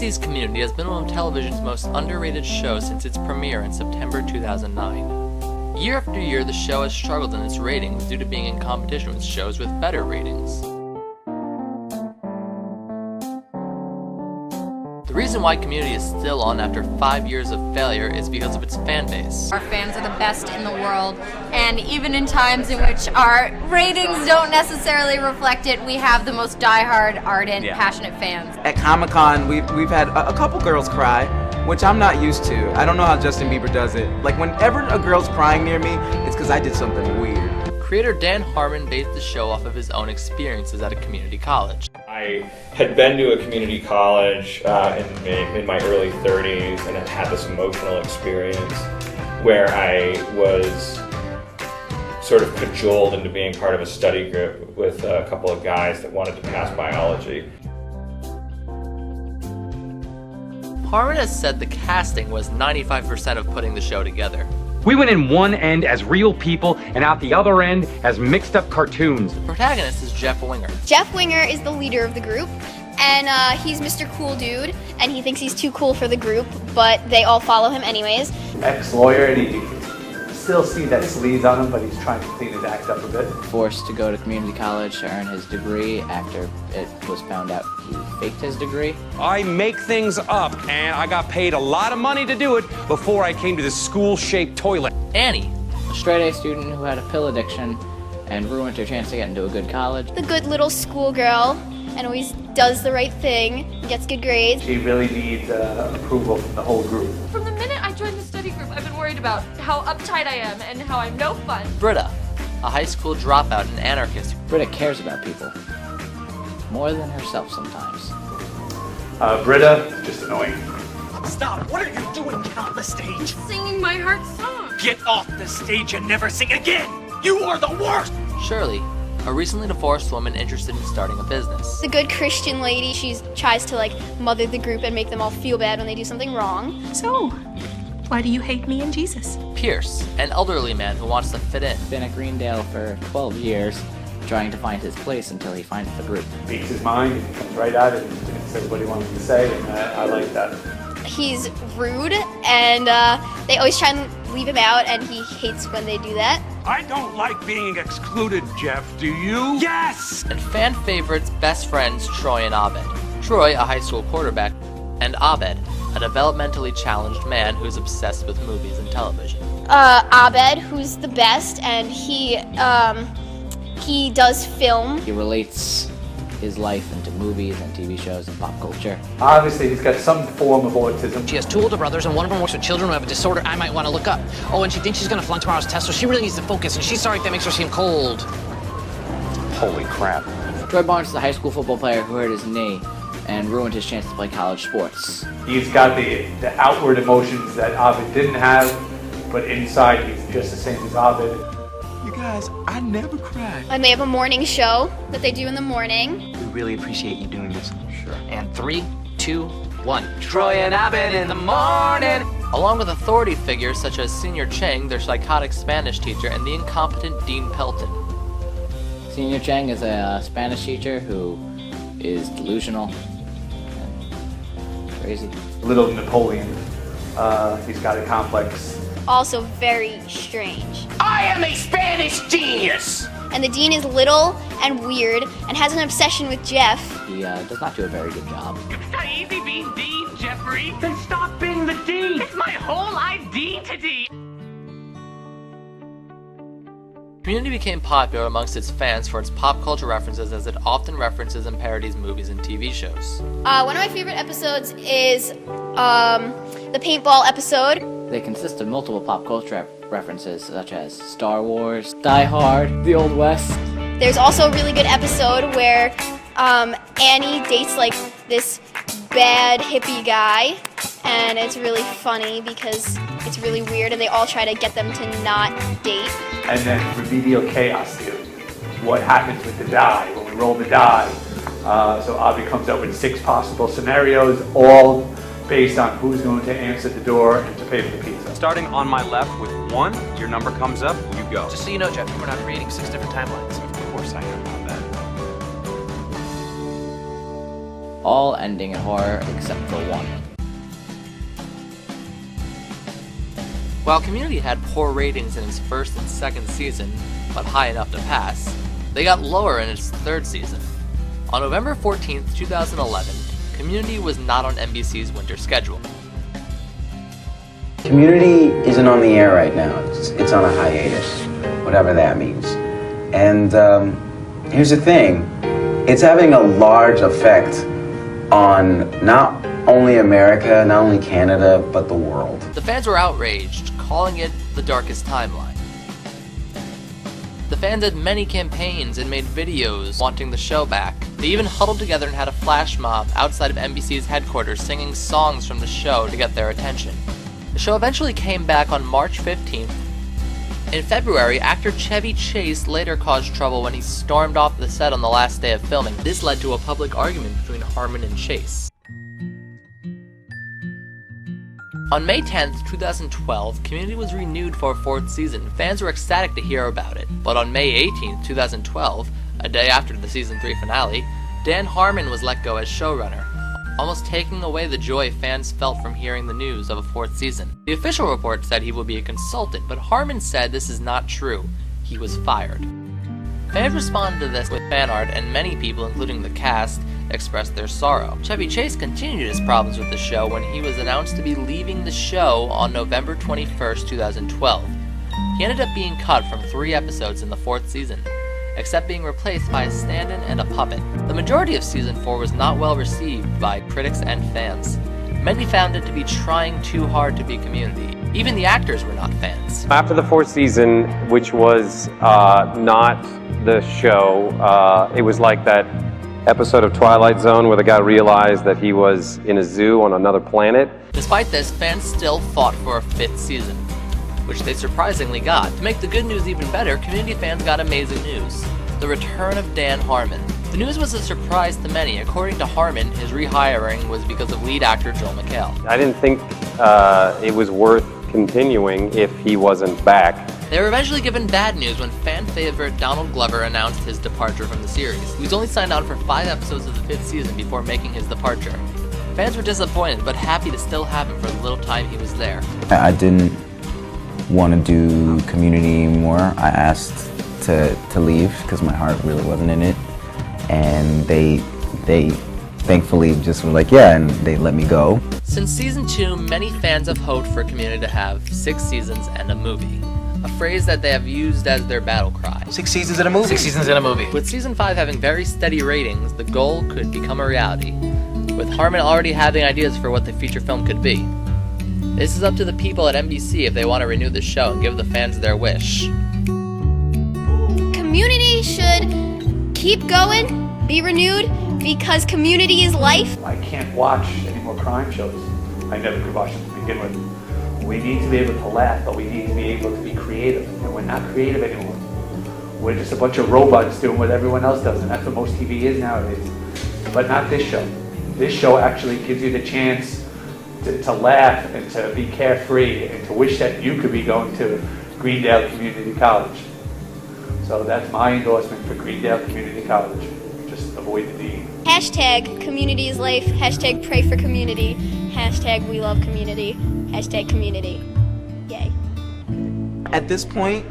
ABC's Community has been one of television's most underrated shows since its premiere in September 2009. Year after year, the show has struggled in its ratings due to being in competition with shows with better ratings. The reason why Community is still on after 5 years of failure is because of its fan base. Our fans are the best in the world, and even in times in which our ratings don't necessarily reflect it, we have the most diehard, ardent, passionate fans. At Comic-Con, we've had a couple girls cry, which I'm not used to. I don't know how Justin Bieber does it. Like, whenever a girl's crying near me, it's because I did something weird. Creator Dan Harmon based the show off of his own experiences at a community college. I had been to a community college in my early 30s and had this emotional experience where I was sort of cajoled into being part of a study group with a couple of guys that wanted to pass biology. Harmon has said the casting was 95% of putting the show together. We went in one end as real people and out the other end as mixed up cartoons. The protagonist is Jeff Winger. Jeff Winger is the leader of the group, and he's Mr. Cool Dude, and he thinks he's too cool for the group, but they all follow him anyways. Ex-lawyer, and you can still see that sleaze on him, but he's trying to clean his act up a bit. Forced to go to community college to earn his degree after it was found out he faked his degree. I make things up, and I got paid a lot of money to do it before I came to this school-shaped toilet. Annie, A straight-A student who had a pill addiction and ruined her chance to get into a good college. The good little schoolgirl, and always does the right thing, gets good grades. She really needs approval from the whole group. From the minute I joined the study group, I've been worried about how uptight I am and how I'm no fun. Britta, a high school dropout and anarchist. Britta cares about people. More than herself sometimes. Britta is just annoying. Stop! What are you doing? Get off the stage! Singing my heart song. Get off the stage and never sing again! You are the worst! Shirley, a recently divorced woman interested in starting a business. The good Christian lady, she tries to mother the group and make them all feel bad when they do something wrong. So, why do you hate me and Jesus? Pierce, an elderly man who wants to fit in. Been at Greendale for 12 years, trying to find his place until he finds the group. Speaks his mind, and he comes right at it and says what he wants to say, and I like that. He's rude, and they always try and leave him out, and he hates when they do that. I don't like being excluded, Jeff, do you? Yes! And fan favorites, best friends Troy and Abed. Troy, a high school quarterback, and Abed, a developmentally challenged man who's obsessed with movies and television. Abed, who's the best, and he does film. He relates his life into movies and TV shows and pop culture. Obviously, he's got some form of autism. She has two older brothers, and one of them works with children who have a disorder I might want to look up. Oh, and she thinks she's going to flunk tomorrow's test, so she really needs to focus, and she's sorry if that makes her seem cold. Holy crap. Troy Barnes is a high school football player who hurt his knee and ruined his chance to play college sports. He's got the outward emotions that Abed didn't have, but inside he's just the same as Abed. You guys, I never cry. And they have a morning show that they do in the morning. We really appreciate you doing this. Sure. And 3, 2, 1. Troy and Abed in the morning. Along with authority figures such as Senior Chang, their psychotic Spanish teacher, and the incompetent Dean Pelton. Senior Chang is a Spanish teacher who is delusional and crazy. Little Napoleon. He's got a complex. Also very strange. I am a Spanish genius! And the dean is little and weird and has an obsession with Jeff. He does not do a very good job. It's not easy being Dean, Jeffrey. Then stop being the Dean. It's my whole identity. Community became popular amongst its fans for its pop culture references, as it often references and parodies movies and TV shows. One of my favorite episodes is the paintball episode. They consist of multiple pop culture references such as Star Wars, Die Hard, The Old West. There's also a really good episode where Annie dates this bad hippie guy, and it's really funny because it's really weird and they all try to get them to not date. And then remedial chaos theory. What happens with the die when we roll the die? So Avi comes up with 6 possible scenarios, all based on who's going to answer the door and to pay for the pizza. Starting on my left with 1, your number comes up, you go. Just so you know, Jeff, we're not creating 6 different timelines. Of course I know about that. all ending in horror except for one. While Community had poor ratings in its first and second season, but high enough to pass, they got lower in its third season. On November 14, 2011, Community was not on NBC's winter schedule. Community isn't on the air right now. It's on a hiatus, whatever that means. And here's the thing. It's having a large effect on not only America, not only Canada, but the world. The fans were outraged, calling it the darkest timeline. The fans had many campaigns and made videos wanting the show back. They even huddled together and had a flash mob outside of NBC's headquarters singing songs from the show to get their attention. The show eventually came back on March 15th. In February, actor Chevy Chase later caused trouble when he stormed off the set on the last day of filming. This led to a public argument between Harmon and Chase. On May 10th, 2012, Community was renewed for a fourth season. Fans were ecstatic to hear about it. But on May 18th, 2012, a day after the season 3 finale, Dan Harmon was let go as showrunner, almost taking away the joy fans felt from hearing the news of a fourth season. The official report said he would be a consultant, but Harmon said this is not true. He was fired. Fans responded to this with fan art, and many people, including the cast, expressed their sorrow. Chevy Chase continued his problems with the show when he was announced to be leaving the show on November 21st, 2012. He ended up being cut from 3 episodes in the 4th season, except being replaced by a stand-in and a puppet. The majority of Season 4 was not well received by critics and fans. Many found it to be trying too hard to be Community. Even the actors were not fans. After the 4th season, which was not the show, it was like that episode of Twilight Zone where the guy realized that he was in a zoo on another planet. Despite this, fans still fought for a 5th season, which they surprisingly got. To make the good news even better, Community fans got amazing news: the return of Dan Harmon. The news was a surprise to many. According to Harmon, his rehiring was because of lead actor Joel McHale. I didn't think it was worth continuing if he wasn't back. They were eventually given bad news when fan favorite Donald Glover announced his departure from the series. He was only signed on for 5 episodes of the 5th season before making his departure. Fans were disappointed, but happy to still have him for the little time he was there. I didn't want to do Community anymore. I asked to leave because my heart really wasn't in it, and they thankfully just were like, yeah, and they let me go. Since season 2, many fans have hoped for Community to have 6 seasons and a movie, a phrase that they have used as their battle cry. 6 seasons and a movie. 6 seasons and a movie. With season 5 having very steady ratings, the goal could become a reality, with Harmon already having ideas for what the feature film could be. This is up to the people at NBC if they want to renew the show and give the fans their wish. Community should keep going, be renewed, because Community is life. I can't watch any more crime shows. I never could watch them to begin with. We need to be able to laugh, but we need to be able to be creative. And we're not creative anymore. We're just a bunch of robots doing what everyone else does, and that's what most TV is nowadays. But not this show. This show actually gives you the chance to laugh and to be carefree and to wish that you could be going to Greendale Community College. So that's my endorsement for Greendale Community College. Just avoid the D. Hashtag Community is life. Hashtag pray for community. Hashtag we love community. Hashtag community. Yay. At this point,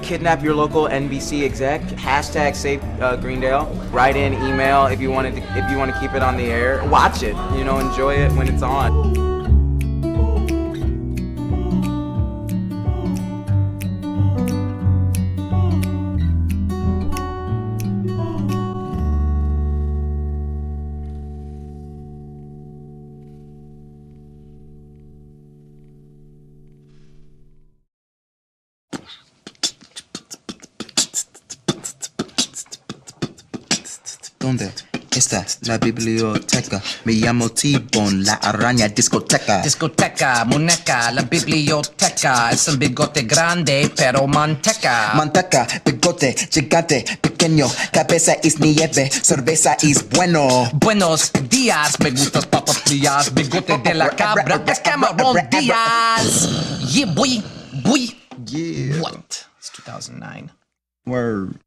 kidnap your local NBC exec. Hashtag save Greendale. Write in, email if you want to keep it on the air. Watch it. Enjoy it when it's on. ¿Dónde está la biblioteca? Me llamo T-Bone, la araña discoteca. Discoteca, muñeca, la biblioteca. Es un bigote grande, pero manteca. Manteca, bigote, gigante, pequeño. Cabeza es nieve, cerveza es bueno. Buenos días, me gustas papas frías. Bigote de la cabra, es Cameron Díaz. Yeah, boy. Yeah. What? It's 2009. Word.